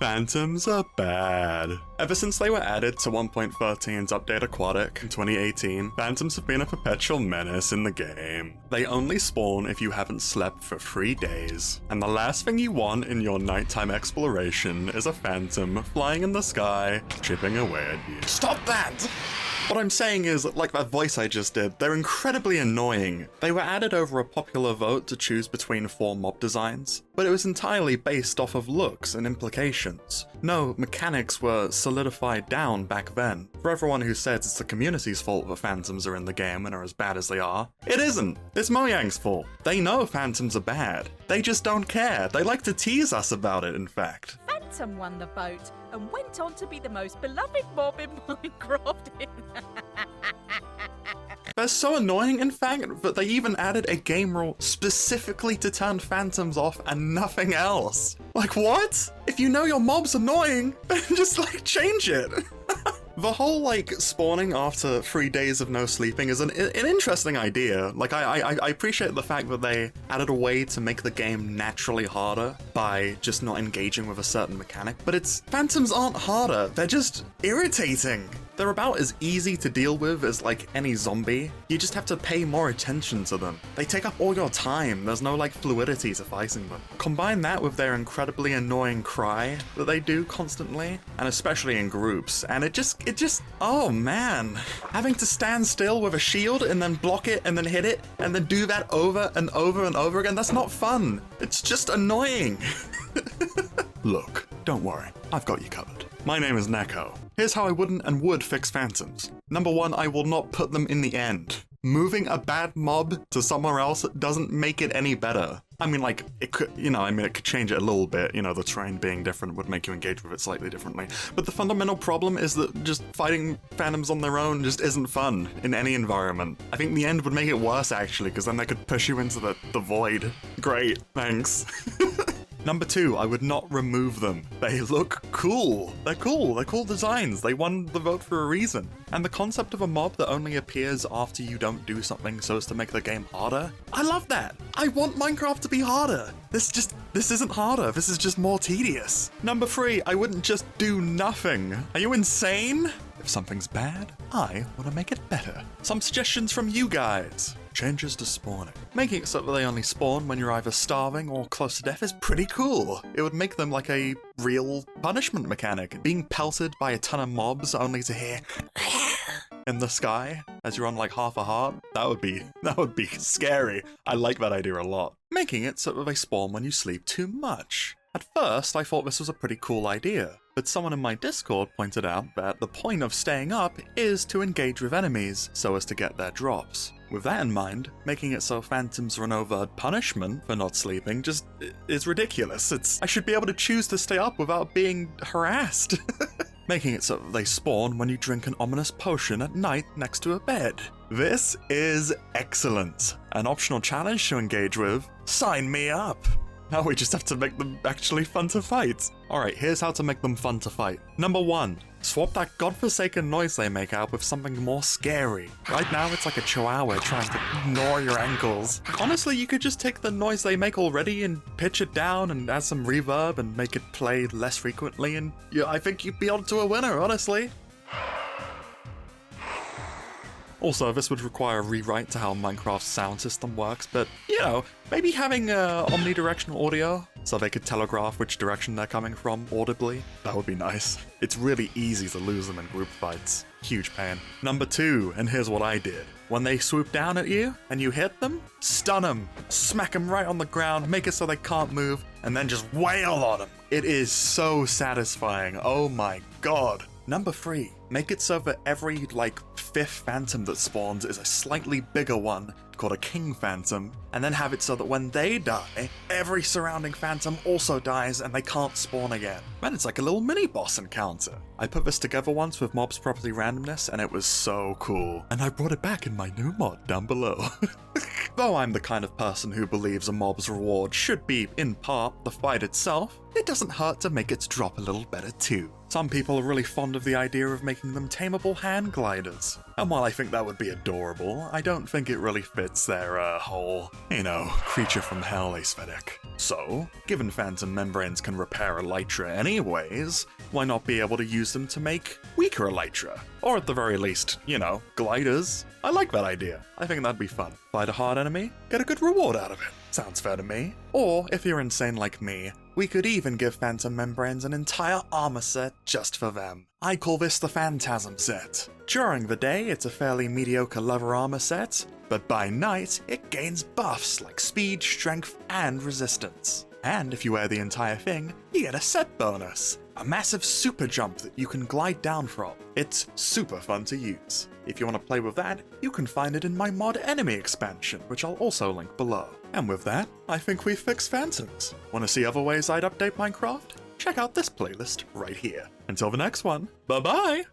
Phantoms are bad. Ever since they were added to 1.13's Update Aquatic in 2018, phantoms have been a perpetual menace in the game. They only spawn if you haven't slept for 3 days, and the last thing you want in your nighttime exploration is a phantom flying in the sky, chipping away at you. Stop that! What I'm saying is, like that voice I just did, they're incredibly annoying. They were added over a popular vote to choose between 4 mob designs, but it was entirely based off of looks and implications. No mechanics were solidified down back then. For everyone who says it's the community's fault that phantoms are in the game and are as bad as they are, it isn't. It's Mojang's fault. They know phantoms are bad. They just don't care. They like to tease us about it, in fact. Phantom won the vote and went on to be the most beloved mob in Minecraft. They're so annoying, in fact, that they even added a game rule specifically to turn phantoms off and nothing else. Like, what? If you know your mob's annoying, then just, like, change it. The whole, like, spawning after 3 days of no sleeping is an interesting idea. Like, I appreciate the fact that they added a way to make the game naturally harder by just not engaging with a certain mechanic, but phantoms aren't harder, they're just irritating. They're about as easy to deal with as, like, any zombie. You just have to pay more attention to them. They take up all your time, there's no, like, fluidity to fighting them. Combine that with their incredibly annoying cry that they do constantly, and especially in groups, and it just, oh man. Having to stand still with a shield and then block it and then hit it, and then do that over and over and over again, that's not fun. It's just annoying. Look, don't worry, I've got you covered. My name is Neko. Here's how I wouldn't and would fix phantoms. Number 1, I will not put them in the end. Moving a bad mob to somewhere else doesn't make it any better. I mean, like, it could, it could change it a little bit, the terrain being different would make you engage with it slightly differently. But the fundamental problem is that just fighting phantoms on their own just isn't fun in any environment. I think the end would make it worse, actually, because then they could push you into the void. Great, thanks. Number 2, I would not remove them. They look cool. They're cool designs. They won the vote for a reason. And the concept of a mob that only appears after you don't do something so as to make the game harder, I love that. I want Minecraft to be harder. This isn't harder, this is just more tedious. Number 3, I wouldn't just do nothing. Are you insane? If something's bad, I want to make it better. Some suggestions from you guys. Changes to spawning. Making it so that they only spawn when you're either starving or close to death is pretty cool. It would make them like a real punishment mechanic. Being pelted by a ton of mobs only to hear in the sky as you're on like half a heart, that would be scary. I like that idea a lot. Making it so that they spawn when you sleep too much. At first, I thought this was a pretty cool idea, but someone in my Discord pointed out that the point of staying up is to engage with enemies so as to get their drops. With that in mind, making it so phantoms run over punishment for not sleeping just is ridiculous. I should be able to choose to stay up without being harassed. Making it so they spawn when you drink an ominous potion at night next to a bed. This is excellent. An optional challenge to engage with? Sign me up! Now we just have to make them actually fun to fight. Alright, here's how to make them fun to fight. Number 1, swap that godforsaken noise they make out with something more scary. Right now it's like a chihuahua trying to gnaw your ankles. Honestly, you could just take the noise they make already and pitch it down and add some reverb and make it play less frequently, and yeah, I think you'd be onto a winner, honestly. Also, this would require a rewrite to how Minecraft's sound system works, but, maybe having omnidirectional audio so they could telegraph which direction they're coming from audibly, that would be nice. It's really easy to lose them in group fights. Huge pain. Number 2, and here's what I did. When they swoop down at you and you hit them, stun them, smack them right on the ground, make it so they can't move, and then just wail on them. It is so satisfying, oh my god. Number 3, make it so that every, 5th phantom that spawns is a slightly bigger one, called a king phantom, and then have it so that when they die, every surrounding phantom also dies and they can't spawn again. Man, it's like a little mini-boss encounter. I put this together once with Mob's Property Randomness, and it was so cool. And I brought it back in my new mod down below. Though I'm the kind of person who believes a mob's reward should be, in part, the fight itself, it doesn't hurt to make its drop a little better too. Some people are really fond of the idea of making them tameable hand gliders. And while I think that would be adorable, I don't think it really fits their, whole, creature from hell aesthetic. So, given phantom membranes can repair elytra anyways, why not be able to use them to make weaker elytra? Or at the very least, gliders? I like that idea. I think that'd be fun. Fight a hard enemy, get a good reward out of it. Sounds fair to me. Or, if you're insane like me, we could even give phantom membranes an entire armor set just for them. I call this the Phantasm set. During the day, it's a fairly mediocre leather armor set, but by night, it gains buffs like speed, strength, and resistance. And if you wear the entire thing, you get a set bonus, a massive super jump that you can glide down from. It's super fun to use. If you want to play with that, you can find it in my mod enemy expansion, which I'll also link below. And with that, I think we've fixed phantoms. Want to see other ways I'd update Minecraft? Check out this playlist right here. Until the next one, bye-bye!